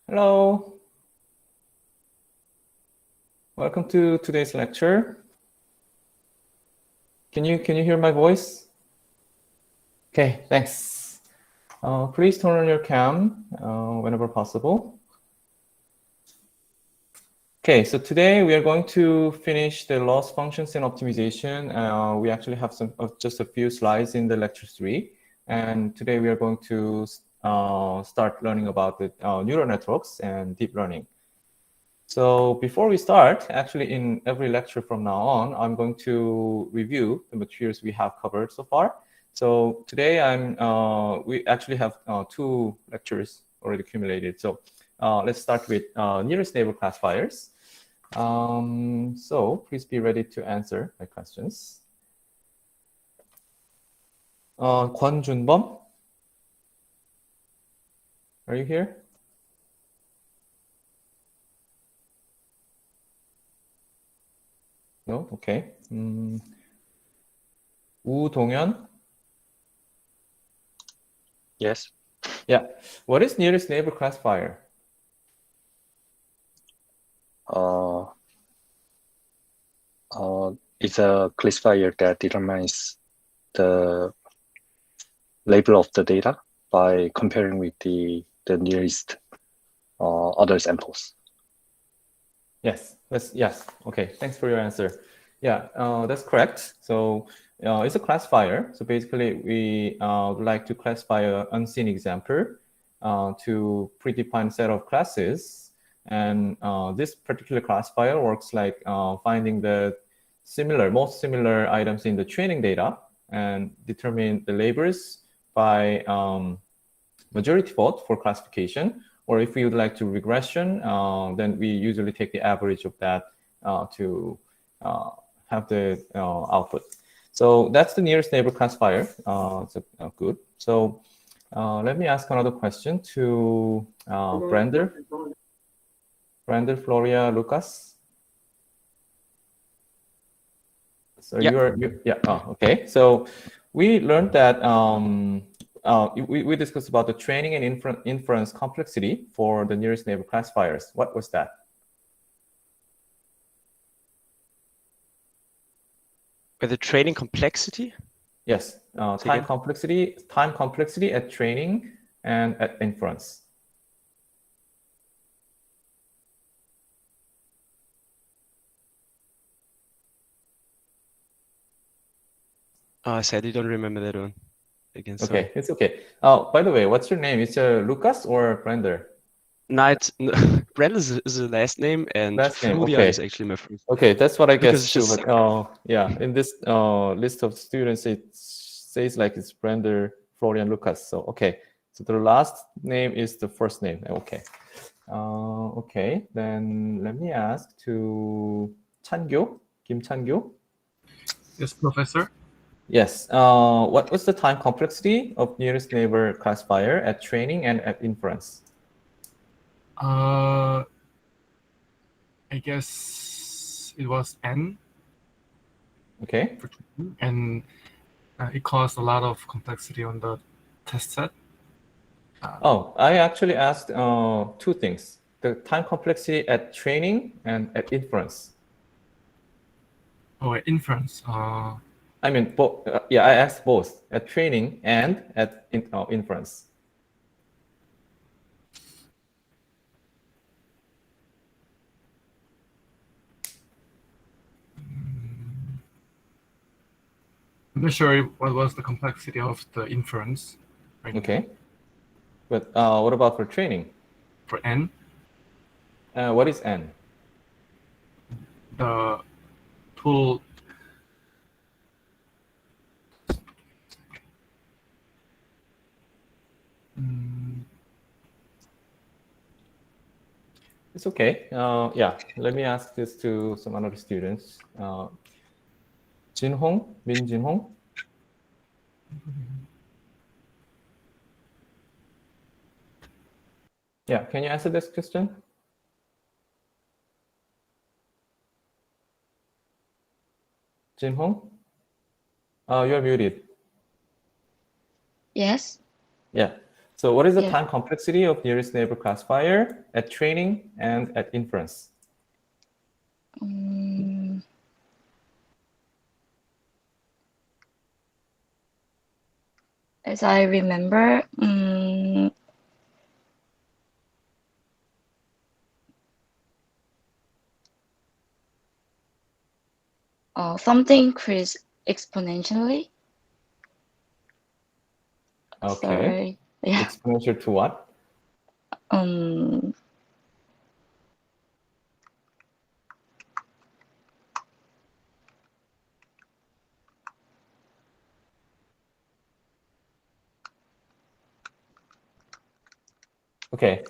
Hello. Welcome to today's lecture. Can you hear my voice? Okay, thanks. Please turn on your cam whenever possible. Okay, so today we are going to finish the loss functions and optimization. We actually have just a few slides in the lecture 3. And today we are going to start learning about the neural networks and deep learning. So before we start, actually in every lecture from now on, I'm going to review the materials we have covered so far. So today we actually have 2 lectures already accumulated. So let's start with nearest neighbor classifiers. So please be ready to answer my questions. 권준범, are you here? No? Okay. 우동현? Yes. Yeah. What is nearest neighbor classifier? It's a classifier that determines the label of the data by comparing with the nearest other samples. Yes. Yes. Okay. Thanks for your answer. Yeah, that's correct. So it's a classifier. So basically, we would like to classify an unseen example to predefined set of classes. And this particular classifier works like finding the most similar items in the training data and determine the labels by majority vote for classification. Or if we would like to regression, then we usually take the average of that to have the output. So that's the nearest neighbor classifier. So good. So let me ask another question to Brander, Floria, Lucas. So yeah. Okay. So we learned that we discussed about the training and inference complexity for the nearest neighbor classifiers. What was that? With the training complexity? Yes, time complexity at training and at inference. I sadly don't remember that one. Again, okay, sorry. it's okay. Oh, by the way, what's your name? It's Lucas or Brander? No, Brander is the last name, and Florian okay. is actually my first. Okay, that's what I guess too. Just... But yeah, in this list of students, it says like it's Brander, Florian, Lucas. So okay, so the last name is the first name. Okay. Okay, then let me ask to Changgyo, Kim Changgyo. Yes, Professor. Yes. What was the time complexity of nearest neighbor classifier at training and at inference? I guess it was N. Okay. And it caused a lot of complexity on the test set. I actually asked 2 things: the time complexity at training and at inference. Oh, at inference. I mean, both. Yeah, I asked both at training and at inference. I'm not sure what was the complexity of the inference. Right okay. Now. But what about for training? For N? What is N? The tool. It's okay. Yeah, let me ask this to some other students. Jinhong, Min Jinhong. Yeah, can you answer this question? Jinhong? You're muted. Yes. Yeah. So what is the Yeah. time complexity of nearest neighbor classifier at training and at inference? As I remember, something increase exponentially. Okay. Sorry. Yeah. Exponential to what? Okay.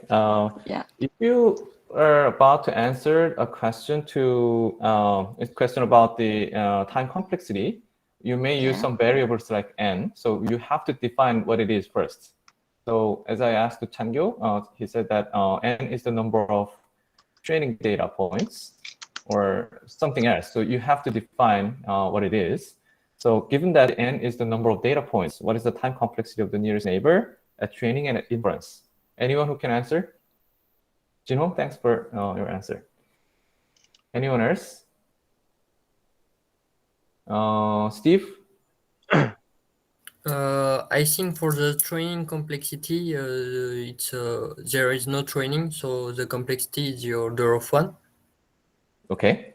Yeah. If you are about to answer a question about the time complexity, you may use Yeah. some variables like n. So you have to define what it is first. So as I asked to Changyo, he said that n is the number of training data points or something else. So you have to define what it is. So given that n is the number of data points, what is the time complexity of the nearest neighbor at training and at inference? Anyone who can answer? Jinho, thanks for your answer. Anyone else? Steve? I think for the training complexity, it's there is no training, so the complexity is the order of 1. Okay.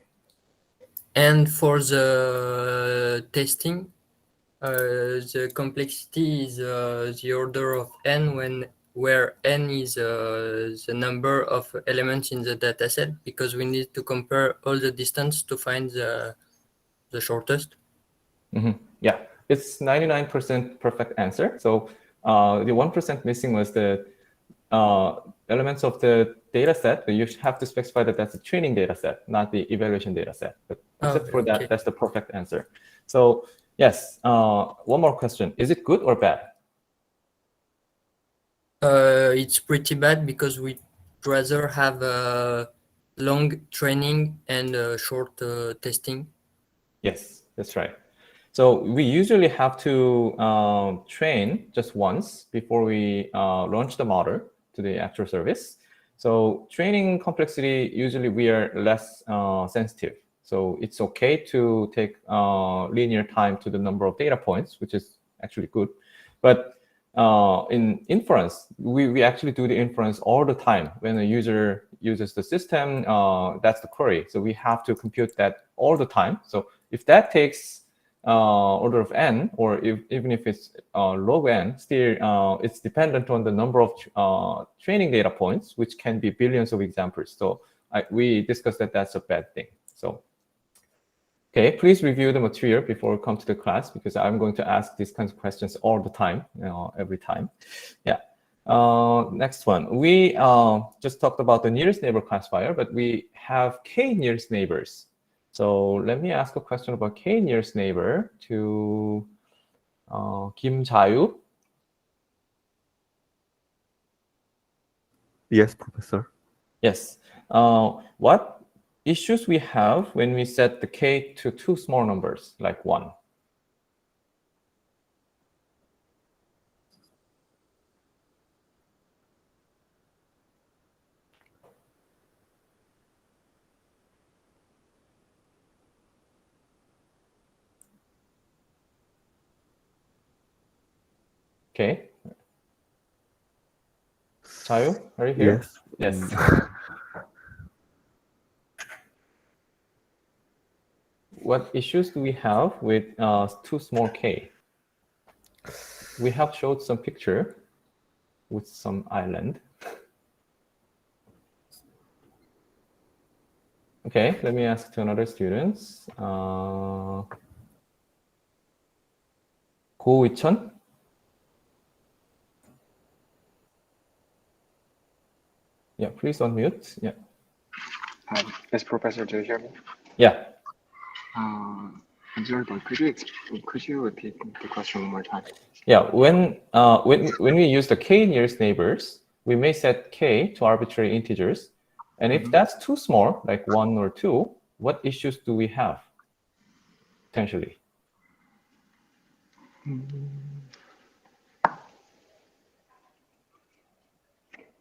And for the testing, the complexity is the order of n, where n is the number of elements in the dataset, because we need to compare all the distance to find the shortest. Mm-hmm. Yeah, it's 99% perfect answer. So the 1% missing was the elements of the data set. You have to specify that that's a training data set, not the evaluation data set. But except for that, Okay. that's the perfect answer. So yes, one more question. Is it good or bad? It's pretty bad because we'd rather have long training and short testing. Yes, that's right. So we usually have to train just once before we launch the model to the actual service. So training complexity, usually we are less sensitive. So it's okay to take linear time to the number of data points, which is actually good. But in inference, we actually do the inference all the time. When a user uses the system, that's the query. So we have to compute that all the time. So if that takes order of n, or even if it's log n, still it's dependent on the number of training data points, which can be billions of examples. So we discussed that that's a bad thing. So okay, please review the material before we come to the class, because I'm going to ask these kinds of questions all the time, every time. Yeah. Next one. We just talked about the nearest neighbor classifier, but we have k nearest neighbors. So let me ask a question about k nearest neighbor to Kim Jayu. Yes, Professor. Yes. What issues we have when we set the k to two small numbers, like 1? Okay. Chayu, are you here? Yes. Yes. What issues do we have with too small k? We have showed some picture with some island. Okay, let me ask to another students. 고위천? Yeah, please unmute. Yeah. Yes, Professor, do you hear me? Yeah. I'm sorry, but could you repeat the question one more time? Yeah. When we use the k nearest neighbors, we may set k to arbitrary integers, and if that's too small, like 1 or 2, what issues do we have potentially?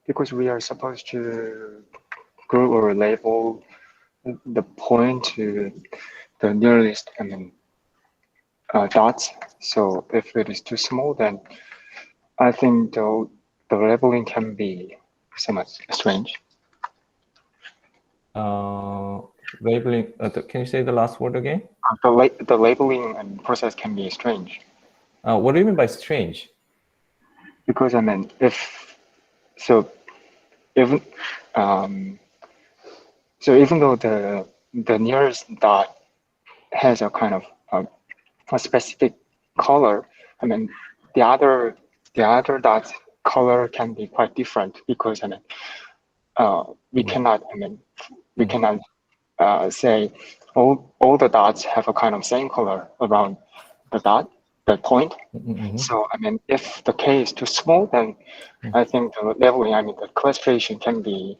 because we are supposed to group or label the point to the nearest, dots. So if it is too small, then I think the labeling can be somewhat strange. Labeling. Can you say the last word again? The labeling and process can be strange. What do you mean by strange? Because even though the nearest dot has a kind of a specific color, the other dot's color can be quite different, because we cannot say all the dots have a kind of same color around the point. So if the K is too small, then I think the labeling, the classification can be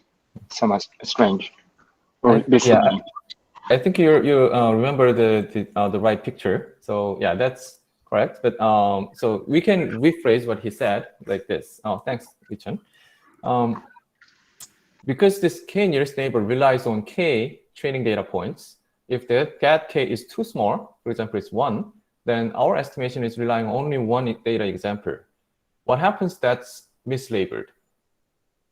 somewhat strange or misleading. I think you remember the right picture. So yeah, that's correct. But so we can rephrase what he said like this. Oh, thanks, Ichan. Because this K nearest neighbor relies on K training data points, if that K is too small, for example, it's 1, then our estimation is relying on only one data example. What happens, that's mislabeled.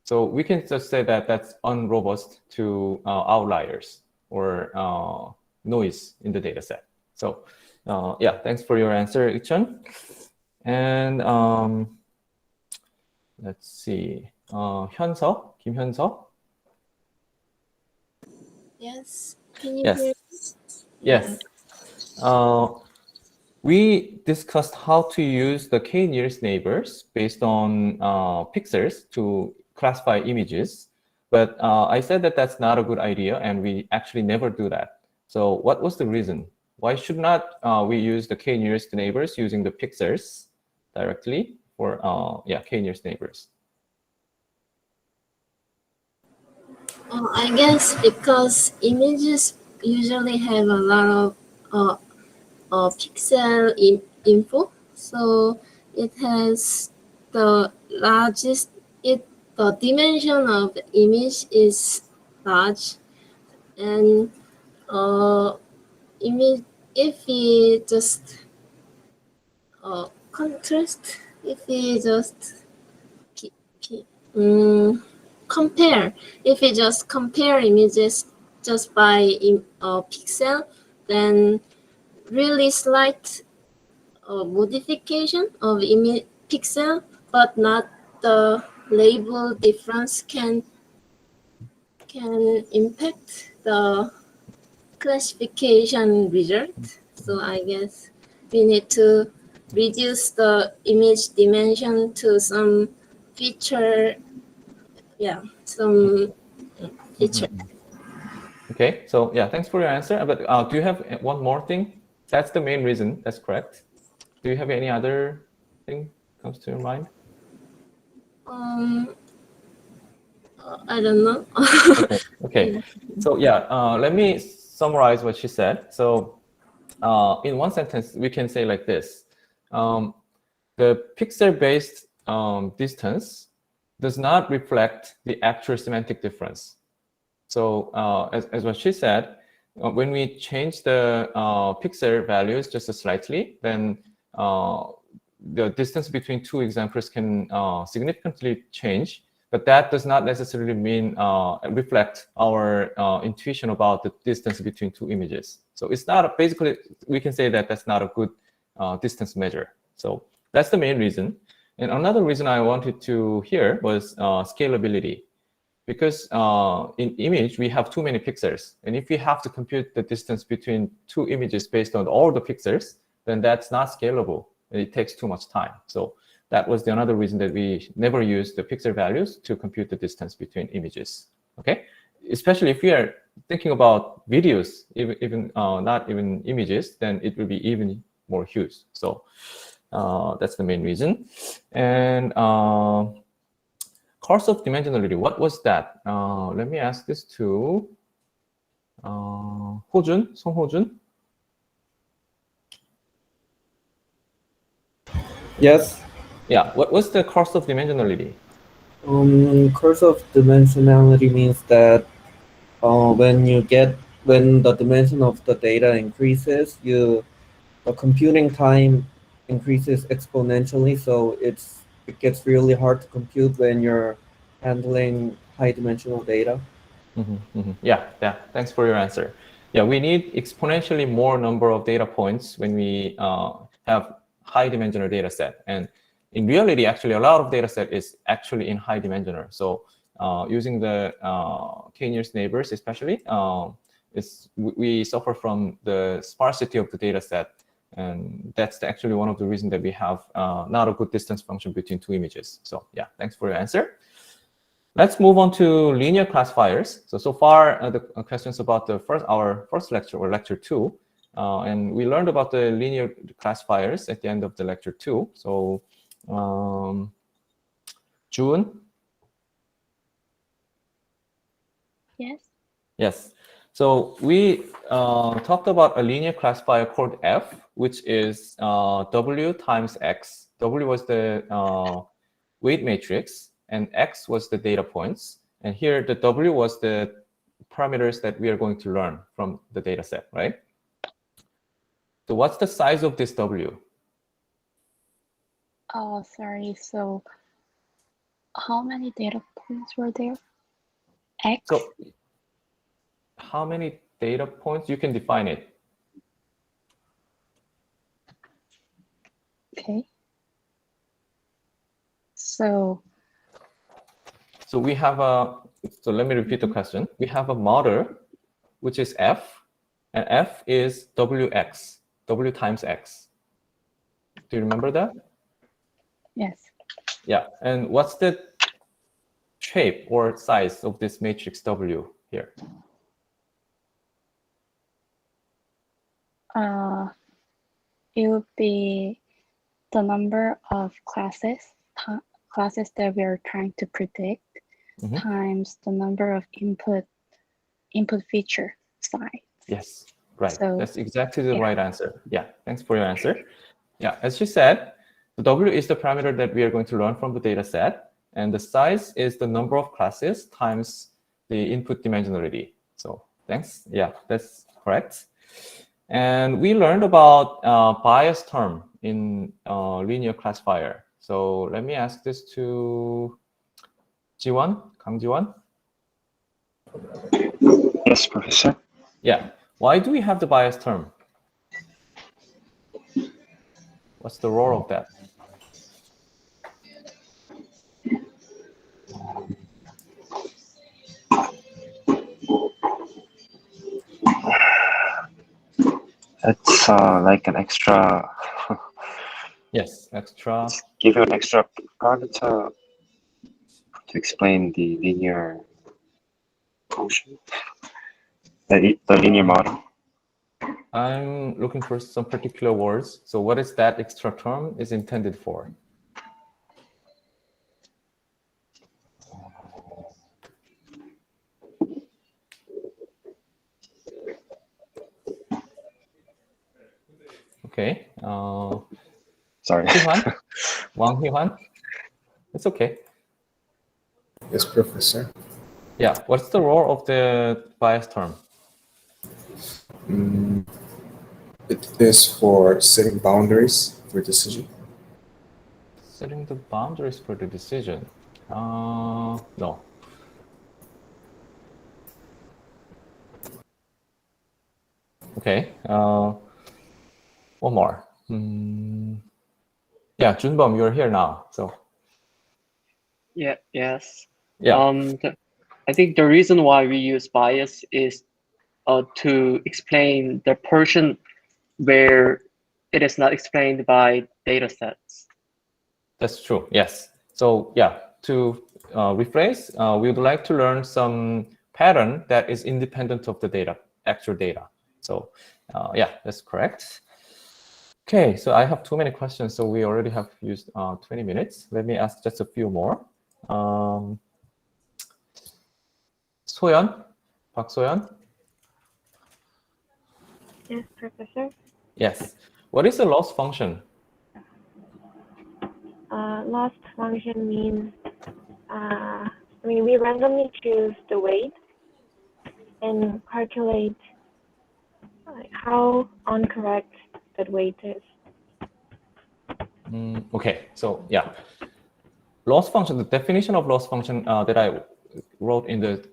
So we can just say that that's unrobust to outliers or noise in the data set. So yeah, thanks for your answer, Ichan. And let's see, 현석, 김현석. Yes, can you Yes. hear me? Yes. We discussed how to use the K nearest neighbors based on pixels to classify images. But I said that that's not a good idea, and we actually never do that. So what was the reason? Why should not we use the K nearest neighbors using the pixels directly for K nearest neighbors? I guess because images usually have a lot of pixel info, so it has the largest. The dimension of the image is large, and image, if we just contrast, if we just compare, if we just compare images just by pixel, then really slight modification of image pixel, but not the label difference can impact the classification result. So I guess we need to reduce the image dimension to some feature. Yeah, some feature. Okay, so yeah, thanks for your answer. But do you have one more thing? That's the main reason. That's correct. Do you have any other thing comes to your mind? I don't know. Okay. So yeah, let me summarize what she said. So in one sentence, we can say like this: the pixel-based distance does not reflect the actual semantic difference. So as what she said, when we change the pixel values just slightly, then the distance between two examples can significantly change, but that does not necessarily mean reflect our intuition about the distance between two images. So it's not basically, we can say that that's not a good distance measure. So that's the main reason. And another reason I wanted to hear was scalability. Because in image, we have too many pixels. And if we have to compute the distance between two images based on all the pixels, then that's not scalable. It takes too much time. So that was the another reason that we never use the pixel values to compute the distance between images. Okay, especially if we are thinking about videos, even not even images, then it will be even more huge. So that's the main reason. And course of dimensionality, what was that? Let me ask this to 호준, 송호준. Yes. Yeah, what was the course of dimensionality? Curse of dimensionality means that when the dimension of the data increases, the computing time increases exponentially. So it gets really hard to compute when you're handling high dimensional data. Yeah. Thanks for your answer. Yeah, we need exponentially more number of data points when we have high dimensional data set. And in reality, actually, a lot of data set is actually in high dimensional. So using the k-nearest neighbors, especially, we suffer from the sparsity of the data set. And that's actually one of the reasons that we have not a good distance function between two images. So yeah, thanks for your answer. Let's move on to linear classifiers. So far, the questions about our first lecture, or lecture 2. And we learned about the linear classifiers at the end of the lecture 2. So June? Yes. Yes. So we talked about a linear classifier called F, which is W times X. W was the weight matrix, and X was the data points. And here, the W was the parameters that we are going to learn from the data set, right? So what's the size of this W? Oh, sorry. So how many data points were there? X? So how many data points? You can define it. Okay. So we have so let me repeat the question. We have a model, which is F, and F is WX, W times X. Do you remember that? yes. Yeah, and what's the shape or size of this matrix W here? It would be the number of classes that we are trying to predict times the number of input feature size. Yes, right. So, that's exactly the right answer. Yeah, thanks for your answer. Yeah, as you said, the W is the parameter that we are going to learn from the data set, and the size is the number of classes times the input dimensionality. So thanks. Yeah, that's correct. And we learned about bias term in linear classifier. So let me ask this to Jiwon, Kang Jiwon. Yes, Professor. Yeah. Why do we have the bias term? What's the role of that? It's like an extra. Yes, extra. Give you an extra parameter to explain the linear function, the linear model. I'm looking for some particular words. So what is that extra term is intended for? Okay. Sorry. Hee-hwan? Wang Hee-hwan? It's okay. Yes, Professor. Yeah. What's the role of the bias term? It is for setting boundaries for decision. Setting the boundaries for the decision. No. Okay. One more. Yeah, Junbom, you're here now. So. Yes. Yeah. I think the reason why we use bias is to explain the portion where it is not explained by data sets. That's true. Yes. So yeah, to rephrase, we would like to learn some pattern that is independent of the data, actual data. So yeah, that's correct. Okay, so I have too many questions, so we already have used 20 minutes. Let me ask just a few more. Soyeon, Park Soyeon. Yes, Professor. Yes. What is the loss function? Loss function means we randomly choose the weight and calculate how incorrect that weight is. Okay, so yeah, loss function, the definition of loss function that I wrote in the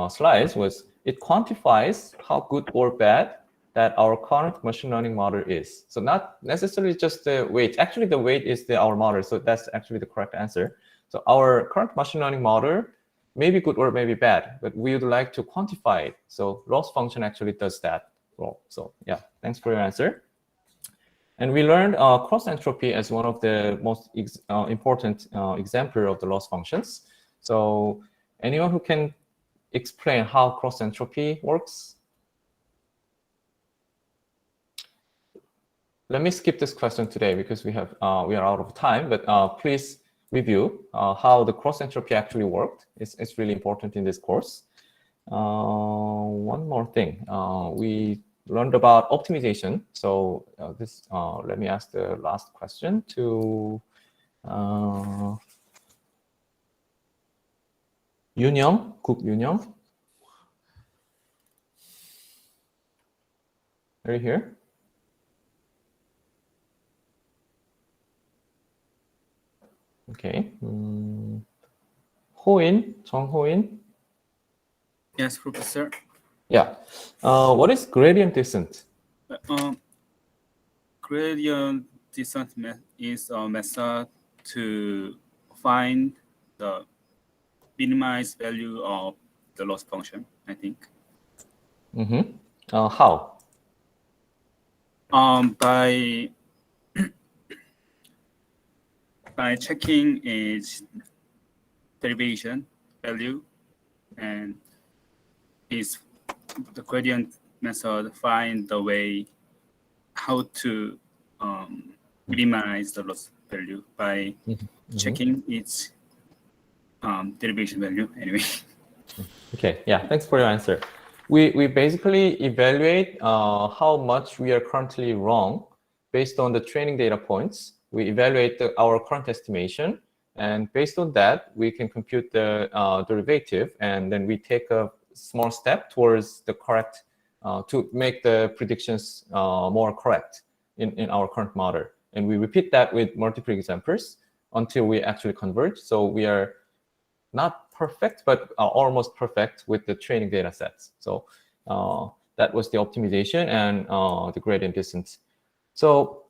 slides was it quantifies how good or bad that our current machine learning model is. So not necessarily just the weight. Actually, the weight is our model, so that's actually the correct answer. So our current machine learning model may be good or may be bad, but we would like to quantify it. So loss function actually does that role. So yeah, thanks for your answer. And we learned cross entropy as one of the most important example of the loss functions. So anyone who can explain how cross entropy works? Let me skip this question today because we are out of time, but please review how the cross entropy actually worked. It's really important in this course. One more thing, we learned about optimization. So let me ask the last question to Yoon-young, Kook Yoon-young. Are you here? Okay. Ho-in, Jung Ho-in. Yes, Professor. Yeah. What is gradient descent? Gradient descent is a method to find the minimized value of the loss function, I think. How? By checking its derivation value, and the gradient method find the way how to minimize the loss value by checking its derivation value anyway. Okay, yeah, thanks for your answer. We basically evaluate how much we are currently wrong based on the training data points. We evaluate our current estimation, and based on that, we can compute the derivative, and then we take a small step towards the correct, to make the predictions more correct in our current model. And we repeat that with multiple examples until we actually converge. So we are not perfect, but almost perfect with the training data sets. So that was the optimization and the gradient descent. So,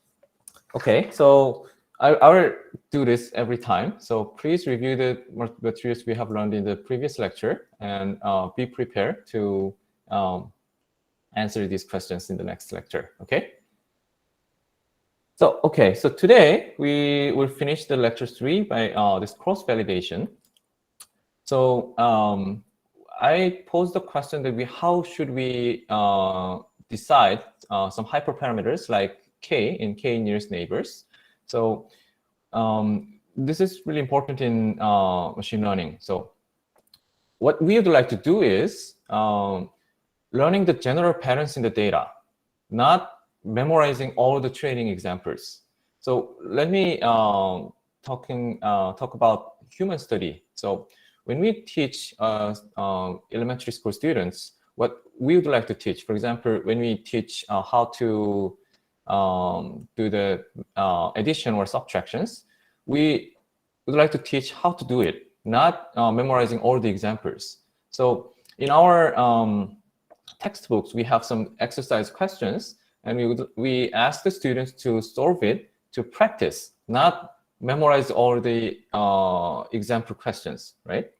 okay, so I will do this every time. So please review the materials we have learned in the previous lecture and be prepared to answer these questions in the next lecture, okay? So, okay, so today we will finish the lecture 3 by this cross-validation. So I posed the question that how should we decide some hyperparameters like k in k nearest neighbors. So this is really important in machine learning. So what we would like to do is learning the general patterns in the data, not memorizing all the training examples. So let me talk about human study. So when we teach elementary school students, what we would like to teach, for example, when we teach how to do the addition or subtractions, we would like to teach how to do it, not memorizing all the examples. So in our textbooks, we have some exercise questions, and we ask the students to solve it to practice, not memorize all the example questions, right?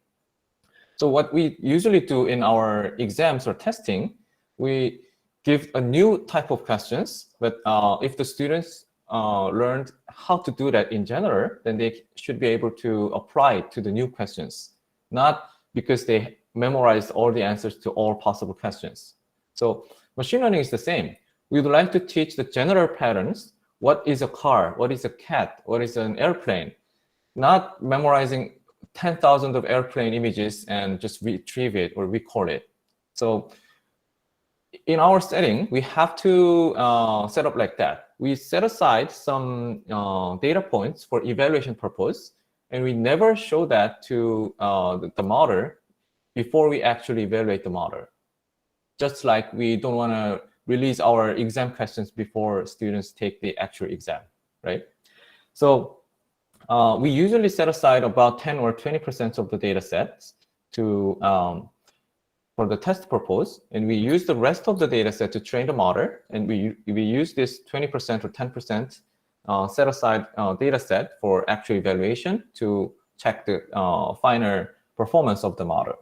So what we usually do in our exams or testing, we give a new type of questions, but if the students learned how to do that in general, then they should be able to apply it to the new questions, not because they memorized all the answers to all possible questions. So machine learning is the same. We would like to teach the general patterns. What is a car? What is a cat? What is an airplane? Not memorizing 10,000 of airplane images and just retrieve it or recall it. So in our setting, we have to set up like that. We set aside some data points for evaluation purpose, and we never show that to the model before we actually evaluate the model. Just like we don't want to release our exam questions before students take the actual exam, right? So we usually set aside about 10 or 20% of the data sets to for the test purpose, and we use the rest of the data set to train the model, and we use this 20% or 10% set aside data set for actual evaluation to check the final performance of the model.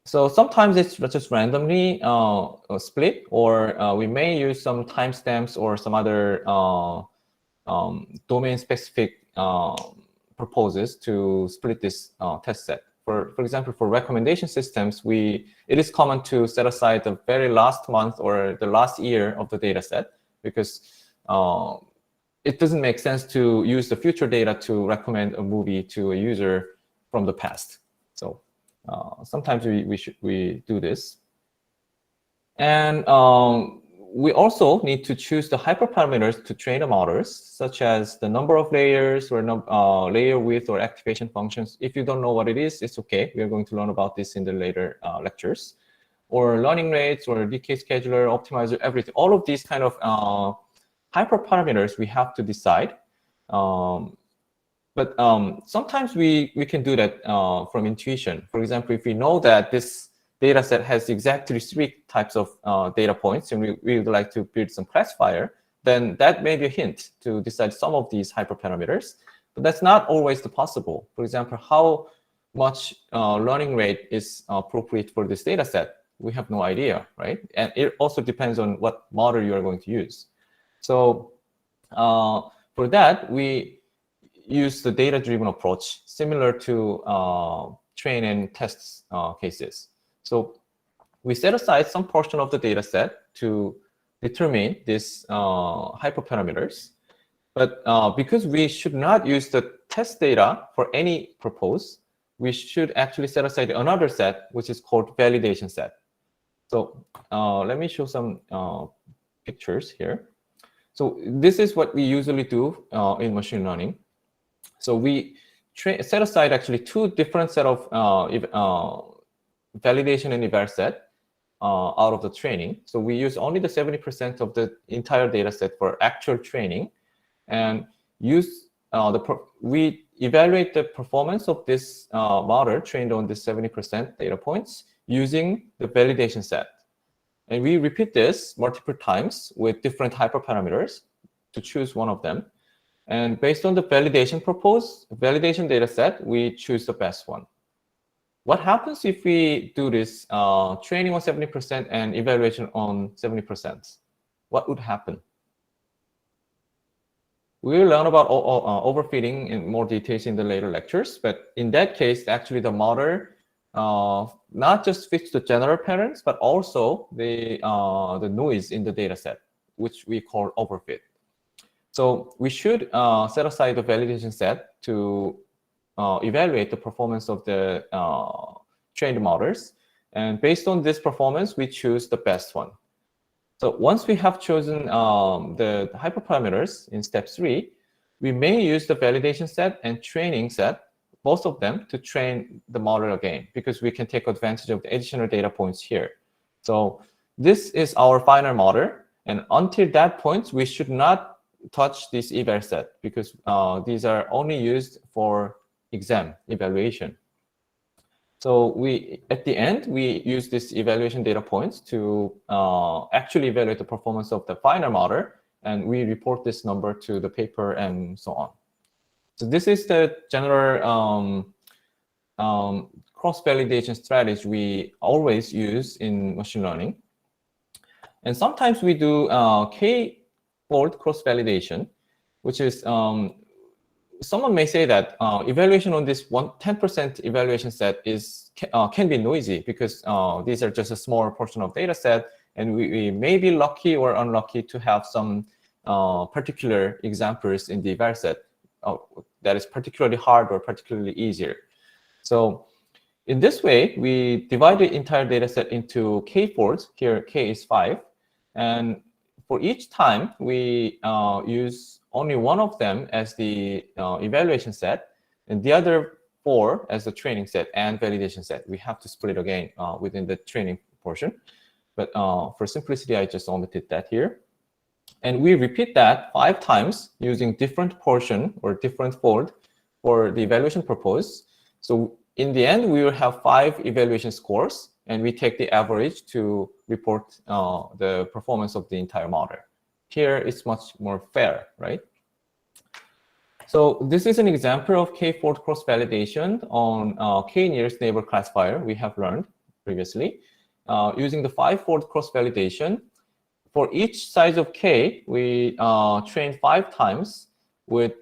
So sometimes it's just randomly split, or we may use some timestamps or some other domain-specific purposes to split this test set. For example, for recommendation systems, it is common to set aside the very last month or the last year of the data set, because it doesn't make sense to use the future data to recommend a movie to a user from the past. So sometimes we do this. And we also need to choose the hyperparameters to train the models, such as the number of layers or layer width or activation functions. If you don't know what it is, it's okay. We are going to learn about this in the later lectures. Or learning rates or decay scheduler, optimizer, everything. All of these kind of hyperparameters we have to decide. But sometimes we can do that from intuition. For example, if we know that this data set has exactly 3 types of data points, and we would like to build some classifier, then that may be a hint to decide some of these hyperparameters. But that's not always possible. For example, how much learning rate is appropriate for this data set? We have no idea, right? And it also depends on what model you are going to use. So for that, we use the data-driven approach, similar to train and test cases. So we set aside some portion of the data set to determine these hyperparameters. But because we should not use the test data for any purpose, we should actually set aside another set, which is called validation set. So let me show some pictures here. So this is what we usually do in machine learning. So we set aside actually 2 different set of validation and eval set out of the training. So we use only the 70% of the entire data set for actual training, and use we evaluate the performance of this model trained on this 70% data points using the validation set. And we repeat this multiple times with different hyperparameters to choose one of them. And based on the validation data set, we choose the best one. What happens if we do this training on 70% and evaluation on 70%? What would happen? We will learn about overfitting in more details in the later lectures. But in that case, actually the model not just fits the general patterns, but also the noise in the data set, which we call overfit. So we should set aside the validation set to evaluate the performance of the trained models. And based on this performance, we choose the best one. So once we have chosen the hyperparameters in step 3, we may use the validation set and training set, both of them, to train the model again, because we can take advantage of the additional data points here. So this is our final model. And until that point, we should not touch this eval set, because these are only used for exam evaluation. So at the end, we use this evaluation data points to actually evaluate the performance of the final model, and we report this number to the paper and so on. So this is the general cross-validation strategy we always use in machine learning. And sometimes we do k-fold cross-validation, which is someone may say that evaluation on this 10% evaluation set can be noisy, because these are just a small portion of data set, and we may be lucky or unlucky to have some particular examples in the eval set that is particularly hard or particularly easier. So in this way, we divide the entire data set into k-folds. Here, k is 5. And for each time, we use only one of them as the evaluation set, and the other 4 as the training set and validation set. We have to split again within the training portion. But for simplicity, I just omitted that here. And we repeat that 5 times using different portion or different fold for the evaluation purpose. So in the end, we will have 5 evaluation scores, and we take the average to report the performance of the entire model. Here, it's much more fair, right? So this is an example of k-fold cross-validation on k-nearest neighbor classifier we have learned previously. Using the 5-fold cross-validation, for each size of k, we train 5 times with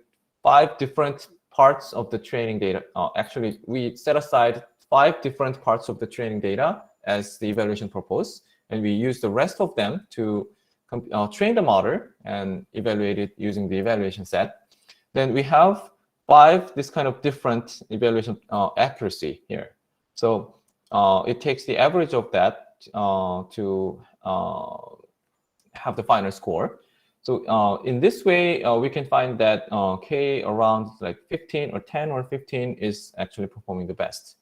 5 different parts of the training data. Actually, we set aside 5 different parts of the training data as the evaluation purpose, and we use the rest of them to train the model and evaluate it using the evaluation set. Then we have 5 this kind of different evaluation accuracy here. So it takes the average of that to have the final score. So in this way, we can find that k around like 15 or 10 or 15 is actually performing the best.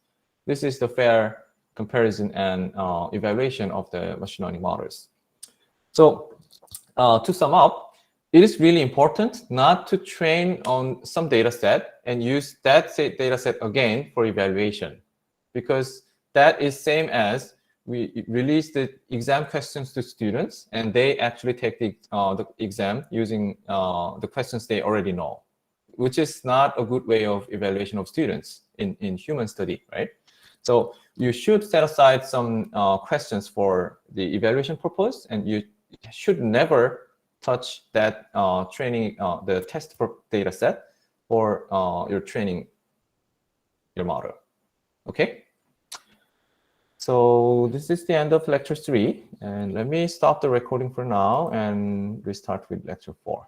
This is the fair comparison and evaluation of the machine learning models. So to sum up, it is really important not to train on some data set and use that data set again for evaluation, because that is same as we release the exam questions to students, and they actually take the exam using the questions they already know, which is not a good way of evaluation of students in human study, right? So you should set aside some questions for the evaluation purpose, and you should never touch that training, the test for data set for your training your model. Okay? So this is the end of lecture 3, and let me stop the recording for now and restart with lecture 4.